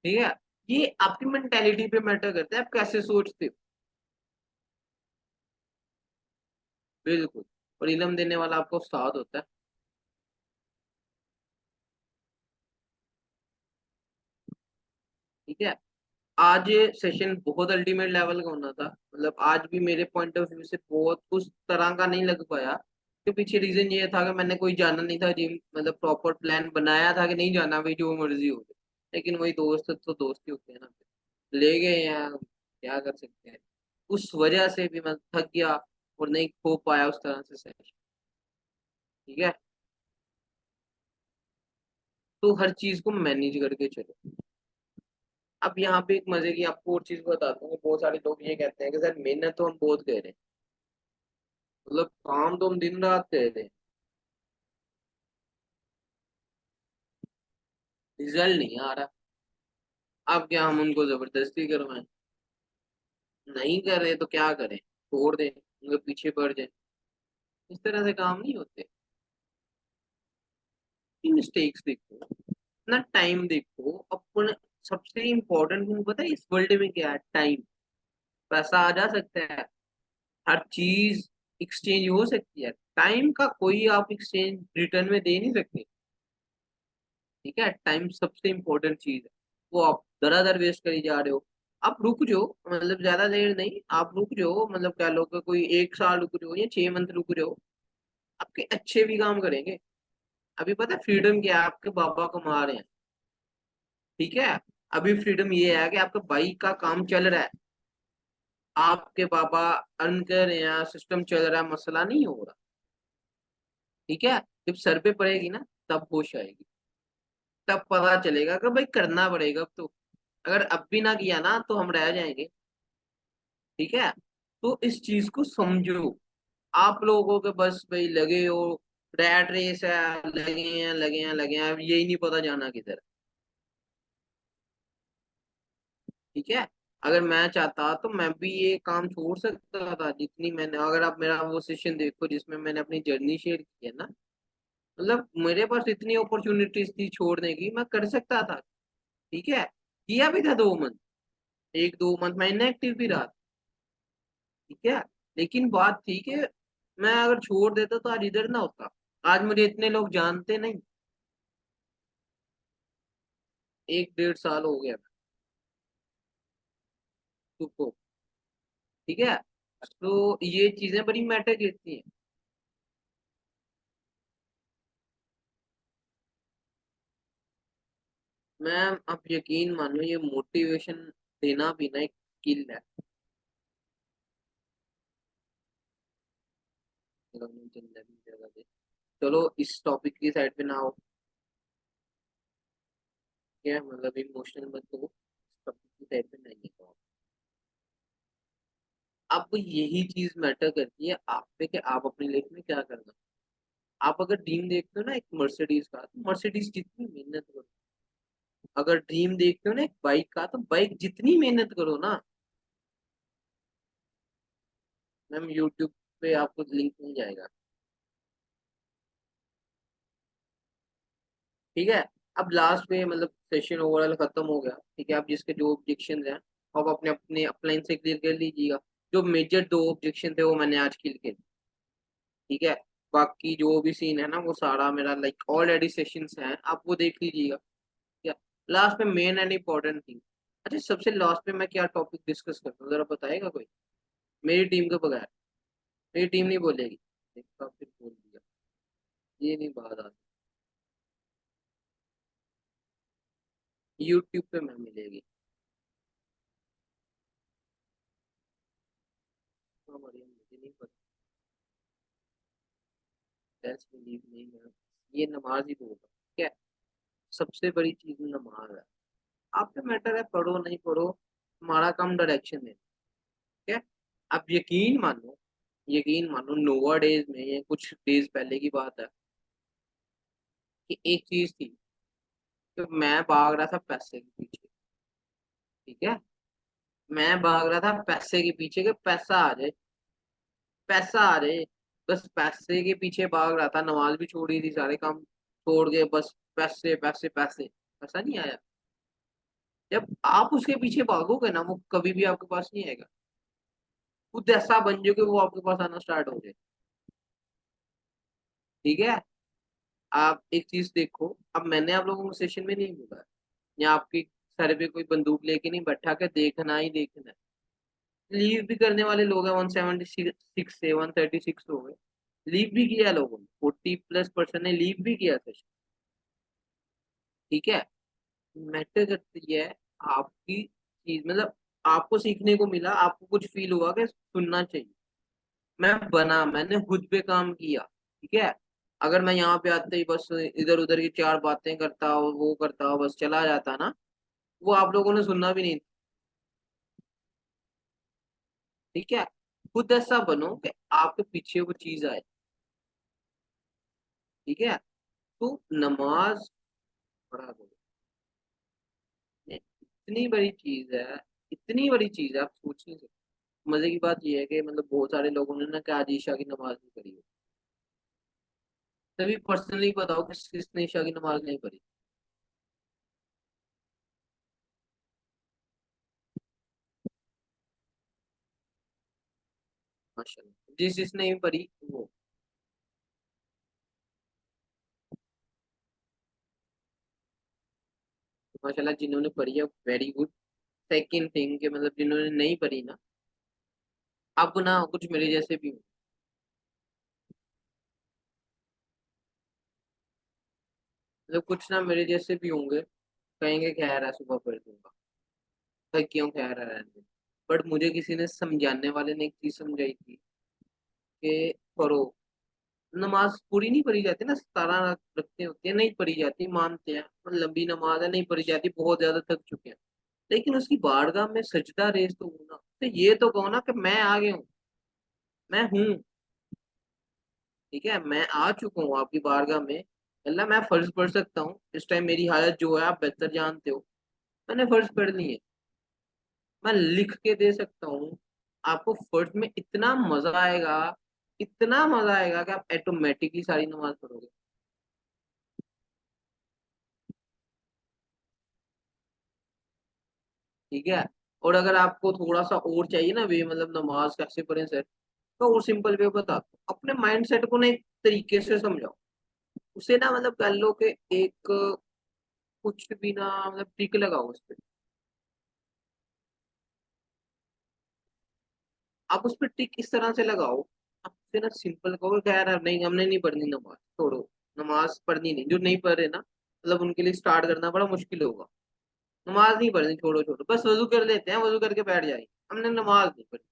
ठीक है, ये आपकी मेंटेलिटी पे मैटर करता है, आप कैसे सोचते हो। बिल्कुल। और इल्म देने वाला आपका उस्ताद होता है। ठीक है। आज ये सेशन बहुत अल्टीमेट लेवल का होना था, मतलब आज भी मेरे पॉइंट ऑफ व्यू से बहुत उस तरह का नहीं लग पाया। के पीछे रीजन ये था कि मैंने कोई जाना नहीं था जिम, मतलब प्रॉपर प्लान बनाया था कि नहीं जाना भाई, जो मर्जी हो जाए। लेकिन वही दोस्त तो दोस्त ही होते हैं ना, ले गए हैं, क्या कर सकते हैं। उस वजह से भी मैं थक गया और नहीं हो पाया उस तरह से सेशन। ठीक है। तो हर चीज को मैनेज करके चलो। अब यहाँ पे एक मजे की आपको और चीज बताता हूँ, बहुत सारे लोग ये कहते हैं कि सर मेहनत तो हम बहुत कर रहे हैं, मतलब काम तो हम दिन रात कर रहे हैं, रिजल्ट नहीं आ रहा। अब क्या हम उनको जबरदस्ती करवाएं? नहीं कर रहे तो क्या करें, छोड़ दें, उनके पीछे पड़ जाए? इस तरह से काम नहीं होते। मिस्टेक्स देखो, अपना टाइम देखो अपन। सबसे इम्पोर्टेंट थिंग पता है इस वर्ल्ड में क्या है? टाइम। पैसा आ जा सकता है, हर चीज एक्सचेंज हो सकती है, टाइम का कोई आप एक्सचेंज रिटर्न में दे नहीं सकते। ठीक है, टाइम सबसे इम्पोर्टेंट चीज है, वो आप दरादर वेस्ट करी जा रहे हो। आप रुक जाओ, मतलब ज्यादा देर नहीं, आप रुक जाओ, मतलब क्या लोग कोई 1 साल रुक जाओ या 6 मंथ रुक जाओ, आपके अच्छे भी काम करेंगे। अभी पता है फ्रीडम क्या है? आपके पापा कमा रहे हैं, ठीक है। अभी फ्रीडम ये है कि आपका भाई का काम चल रहा है, आपके पापा अर्न कर रहे हैं, सिस्टम चल रहा है, मसला नहीं हो रहा। ठीक है। जब सर पे पड़ेगी ना, तब होश आएगी, तब पता चलेगा कि भाई करना पड़ेगा अब तो। अगर अब भी ना किया ना तो हम रह जाएंगे। ठीक है। तो इस चीज को समझो। आप लोगों के बस भाई लगे हो, रैट रेस है, लगे हैं लगे हैं लगे हैं, अब यही नहीं पता जाना किधर। ठीक है। अगर मैं चाहता तो मैं भी ये काम छोड़ सकता था, जितनी मैंने, अगर आप मेरा वो सेशन देखो जिसमें मैंने अपनी जर्नी शेयर की है ना, मतलब मेरे पास इतनी अपॉर्चुनिटीज थी छोड़ने की, मैं कर सकता था। ठीक है। किया भी था 2 मंथ, 1-2 मंथ मैं इनएक्टिव भी रहा। ठीक है। लेकिन बात थी कि मैं अगर छोड़ देता तो आज इधर ना होता, आज मुझे इतने लोग जानते नहीं। 1-1.5 साल हो गया तुमको। ठीक है। तो ये चीजें बड़ी मैटर करती हैं। मैम आप यकीन मानो, ये मोटिवेशन देना भी ना एक स्किल है। चलो इस टॉपिक की साइड पे ना हो, क्या मतलब इमोशनल मत हो, इस टॉपिक की साइड पे नहीं हो। अब यही चीज मैटर करती है आप पे कि आप अपनी लाइफ में क्या करना। आप अगर ड्रीम देखते हो ना एक मर्सिडीज का, तो मर्सिडीज जितनी मेहनत करो। अगर ड्रीम देखते हो ना एक बाइक का, तो बाइक जितनी मेहनत करो ना। मैम यूट्यूब पे आपको लिंक मिल जाएगा। ठीक है। अब लास्ट में मतलब सेशन ओवरऑल खत्म हो गया, ठीक है। अब जिसके जो ऑब्जेक्शन हैं आप अपने अपने अपलाइन से क्लियर कर लीजिएगा। जो मेजर 2 ऑब्जेक्शन थे वो मैंने आज क्लियर कर। ठीक है। बाकी जो भी सीन है ना वो सारा मेरा लाइक ऑलरेडी सेशंस हैं, आप वो देख लीजिएगा। क्या लास्ट में मेन एंड इम्पोर्टेंट थिंग। अच्छा सबसे लास्ट में मैं क्या टॉपिक डिस्कस करता हूँ, जरा बताएगा कोई? मेरी टीम के बगैर मेरी टीम नहीं बोलेगी। देखा, फिर बोल दिया, ये नहीं बात आती। यूट्यूब पे मैं मिलेगी। हाँ, बढ़िया, मुझे नहीं पता। टेस्ट बिलीव नहीं है, ये नमाज ही तो होगा। ठीक है। सबसे बड़ी चीज नमाज है। आप पे मैटर है पढ़ो नहीं पढ़ो, हमारा काम डायरेक्शन है। ठीक है। आप यकीन मानो नोवा डेज में, ये कुछ डेज पहले की बात है, कि एक चीज थी कि मैं भाग रहा था पैसे के पीछे। ठीक है। मैं भाग रहा था पैसे के पीछे, कि पैसा आ जाए, पैसा आ जाए, बस पैसे के पीछे भाग रहा था। नमाज भी छोड़ी थी, सारे काम छोड़ के, बस पैसे पैसे पैसे। पैसा नहीं आया। जब आप उसके पीछे भागोगे ना, वो कभी भी आपके पास नहीं आएगा। खुद ऐसा बन जाओगे वो आपके पास आना स्टार्ट हो जाए। ठीक है। आप एक चीज देखो, अब मैंने आप लोगों को सेशन में नहीं बोला या आपकी सर पे कोई बंदूक लेके नहीं बैठा के देखना ही देखना है। लीव भी करने वाले लोग हैं, 176 से 136 हो गए। लीव भी किया लोगों ने, 40+% ने लीव भी किया सेशन। ठीक है। मैटर करती है आपकी चीज, मतलब आपको सीखने को मिला, आपको कुछ फील हुआ कि सुनना चाहिए। मैंने खुद पे काम किया। ठीक है। अगर मैं यहाँ पे आते ही बस इधर उधर की चार बातें करता हो, वो करता हो, बस चला जाता ना, वो आप लोगों ने सुनना भी नहीं। ठीक है। खुद ऐसा बनो कि आपके पीछे वो चीज आए। ठीक है। तो नमाज पढ़ा करो। इतनी बड़ी चीज है, इतनी बड़ी चीज है, आप सोच नहीं सकते। मजे की बात यह है कि मतलब बहुत सारे लोगों ने ना क्या आज ईशा की नमाज नहीं पढ़ी हो। तभी पर्सनली बताओ किस किसने ईशा की नमाज नहीं पढ़ी। माशाल्लाह, जिस जिसने नहीं पढ़ी वो। माशाल्लाह, जिन्होंने पढ़ी है वेरी गुड। सेकंड थिंग कि मतलब जिन्होंने नहीं पढ़ी ना, अब ना कुछ मेरे जैसे भी हो। मतलब कुछ ना मेरे जैसे भी होंगे, कहेंगे खैर है सुबह पढ़ दूंगा, भाई क्यों खैर है रहने। बट मुझे किसी ने समझाने वाले ने एक चीज समझाई थी कि पढ़ो। नमाज पूरी नहीं पढ़ी जाती ना, 17 रखते होती है, नहीं पढ़ी जाती, मानते हैं लंबी नमाज है, नहीं पढ़ी जाती, बहुत ज्यादा थक चुके हैं। लेकिन उसकी बारगाह में सजदा रेज तो होना, तो ये तो कहो ना कि मैं आ गया हूँ, मैं हूँ। ठीक है, मैं आ चुका हूँ आपकी बारगाह में। अल्लाह, मैं फर्ज पढ़ सकता हूँ इस टाइम, मेरी हालत जो है आप बेहतर जानते हो। मैंने फर्ज पढ़नी है, मैं लिख के दे सकता हूँ। आपको फर्ज में इतना मजा आएगा, इतना मजा आएगा कि आप ऑटोमेटिकली सारी नमाज पढ़ोगे। ठीक है। और अगर आपको थोड़ा सा और चाहिए ना वे, मतलब नमाज कैसे पढ़ें सर, तो और सिंपल वे बताता हूँ। अपने माइंड सेट को ना एक तरीके से समझाओ। उसे ना मतलब कर लो कि एक कुछ भी ना मतलब टिक लगाओ उस पर। आप उस पर टिक इस तरह से लगाओ, आप उसे ना सिंपल कहो कि यार नहीं, हमने नहीं पढ़नी नमाज, छोड़ो। नमाज पढ़नी नहीं, जो नहीं पढ़ रहे ना, मतलब उनके लिए स्टार्ट करना बड़ा मुश्किल होगा। नमाज नहीं पढ़नी, छोड़ो छोड़ो, बस वजू कर लेते हैं, वजू करके बैठ जाएंगे, हमने नमाज नहीं पढ़ी।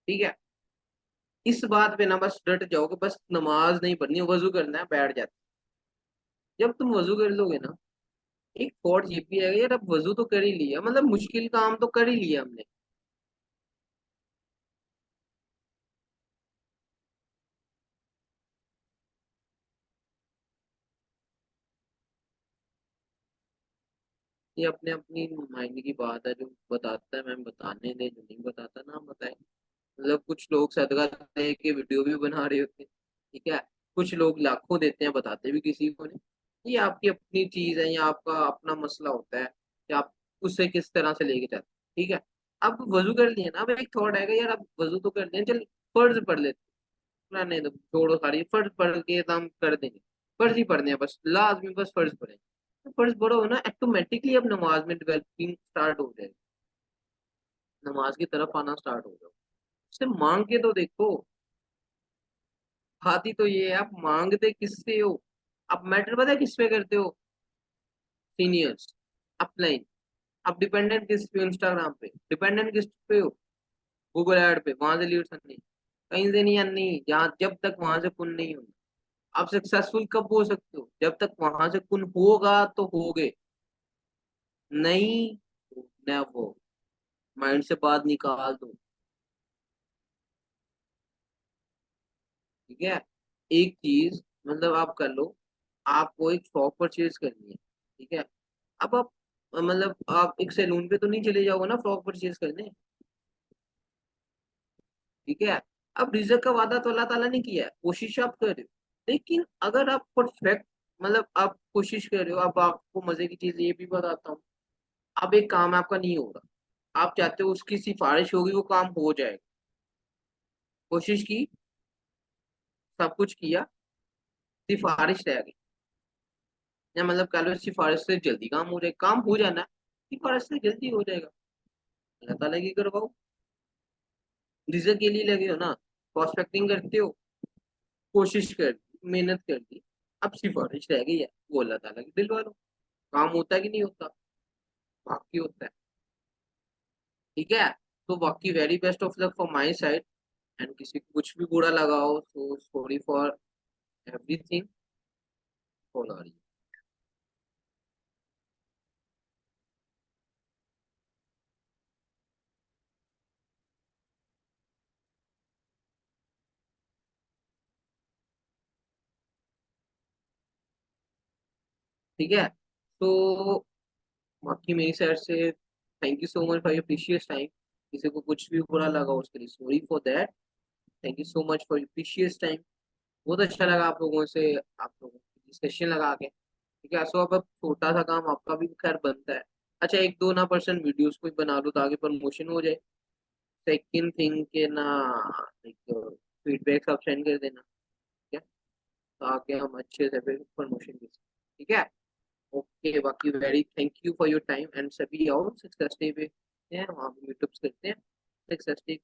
ठीक है। इस बात पे ना बस डट जाओ कि बस नमाज नहीं पढ़नी, वजू करना है, बैठ जाते। जब तुम वजू कर लोगे ना, एक थॉट ये भी आएगा, यार अब वजू तो कर ही लिया, मतलब मुश्किल काम तो कर ही लिया हमने। ये अपने अपनी माइंड की बात है, जो बताता है मैम बताने दे, जो नहीं बताता ना हम बताए। मतलब कुछ लोग सदका दे के वीडियो भी बना रहे होते हैं। ठीक है। कुछ लोग लाखों देते हैं, बताते भी किसी को नहीं। ये आपकी अपनी चीज है, या आपका अपना मसला होता है कि आप उससे किस तरह से लेके जाते हैं। ठीक है। अब वजू कर लिया ना, अब एक थॉट आएगा, यार अब वजू तो कर लिया, चल फर्ज पढ़ लेते हैं। ना नहीं तो छोड़ो, सारी फर्ज पढ़ के तो हम कर देंगे। फर्ज ही पढ़ने हैं बस, लाजमी बस फर्ज पढ़े। तो फर्ज पढ़ो ना, ऑटोमेटिकली अब नमाज में डेवलपिंग स्टार्ट हो जाएगी। नमाज की तरफ आना स्टार्ट हो जाओ। उससे मांग के तो देखो। बात ही तो ये है, आप मांगते किससे हो। आप मैटर पता है किस पे करते हो? Seniors, upline. आप डिपेंडेंट किस पे हो? इंस्टाग्राम पे डिपेंडेंट किस पे हो? गूगल ऐड पे, वहां से लीड्स नहीं, कहीं से नहीं आनी, जहाँ जब तक वहां से पुन नहीं होगा। आप सक्सेसफुल कब हो सकते हो? जब तक वहां से पुन होगा तो होगे, नहीं नेवर। माइंड से बात निकाल दो। ठीक है। एक चीज मतलब आप कर लो, आपको एक फ्रॉक परचेज करनी है। ठीक है। अब आप मतलब आप एक सैलून पे तो नहीं चले जाओगे ना फ्रॉक परचेज करने। ठीक है। अब रिजल्ट का वादा तो अल्लाह ताला ने किया है, कोशिश आप कर रहे हो। लेकिन अगर आप परफेक्ट मतलब आप कोशिश कर रहे हो। अब आपको मजे की चीज ये भी बताता हूँ। अब एक काम आपका नहीं हो रहा, आप चाहते हो उसकी सिफारिश होगी, वो काम हो जाएगा। कोशिश की, सब कुछ किया, सिफारिश रह गई। या मतलब कह लो सिफारिश से जल्दी काम हो जाए, काम हो जाना है, सिफारिश से जल्दी हो जाएगा। अल्लाह ताला की करवाओ। रिजल्ट के लिए लगे हो ना, प्रोस्पेक्टिंग करते हो, कोशिश कर दी, मेहनत कर दी, अब सिफारिश रह गई है, वो अल्लाह ताला की दिलवा लो। काम होता है कि नहीं होता? बाकी होता है। ठीक है। तो बाकी very best of luck for my side. And किसी को कुछ भी बुरा लगा हो तो सॉरी फॉर एवरीथिंग। फॉर ठीक है। तो बाकी मेरी साइड से thank you so much for your precious time. किसी को कुछ भी बुरा लगा उसके लिए sorry for that. Thank you so much for your precious time. बहुत अच्छा लगा आप लोगों से, आप लोगों की डिस्कशन लगा के। ठीक है। सो अब छोटा सा काम आपका भी खैर बनता है। अच्छा, एक दो ना पर्सन वीडियोस कोई बना लो ताकि प्रमोशन हो जाए। सेकंड थिंग के ना, लाइक फीडबैक सब सेंड कर देना। ठीक है, ताकि हम अच्छे से प्रमोशन कर सकें। ठीक है। ओके, बाकी very thank you for your time. And सभी आओ सक्सेस डे पे हैं, वहाँ मीटअप्स करते हैं। Success day